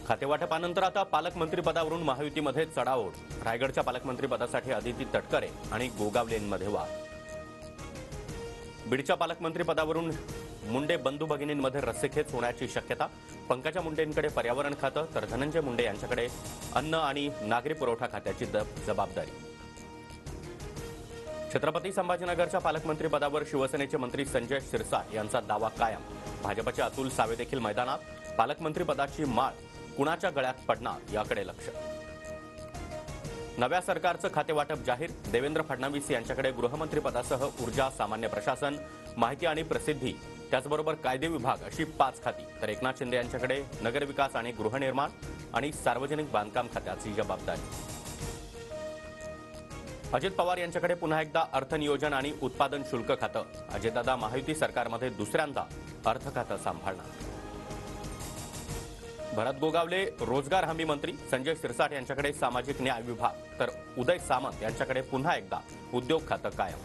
खातेवाटपानंतर आता पालकमंत्रीपदावरून महायुतीमध्ये चढाओढ. रायगडच्या पालकमंत्रीपदासाठी अदिती तटकरे आणि गोगावलेंमध्ये वाद. बीडच्या पालकमंत्रीपदावरून मुंडे बंधू भगिनींमध्ये रस्सीखेच होण्याची शक्यता. पंकजा मुंडेंकडे पर्यावरण खातं तर धनंजय मुंडे यांच्याकडे अन्न आणि नागरी पुरवठा खात्याची जबाबदारी. छत्रपती संभाजीनगरच्या पालकमंत्रीपदावर शिवसेनेचे मंत्री संजय शिरसाट यांचा दावा कायम. भाजपचे अतुल सावे देखील मैदानात. पालकमंत्रीपदाची माळ कुणाच्या गळ्यात पडणार याकडे लक्ष. नव्या सरकारचं खातेवाटप जाहीर. देवेंद्र फडणवीस यांच्याकडे गृहमंत्रीपदासह ऊर्जा, सामान्य प्रशासन, माहिती आणि प्रसिद्धी, त्याचबरोबर कायदे विभाग अशी 5 खाती, तर एकनाथ शिंदे यांच्याकडे नगरविकास आणि गृहनिर्माण आणि सार्वजनिक बांधकाम खात्याची जबाबदारी. अजित पवार यांच्याकडे पुन्हा एकदा अर्थनियोजन आणि उत्पादन शुल्क खातं. अजितदादा महायुती सरकारमध्ये दुसऱ्यांदा अर्थ खातं सांभाळणार. भरत गोगावले रोजगार हमी मंत्री. संजय शिरसाट यांच्याकडे सामाजिक न्याय विभाग तर उदय सामंत यांच्याकडे पुन्हा एकदा उद्योग खातं कायम.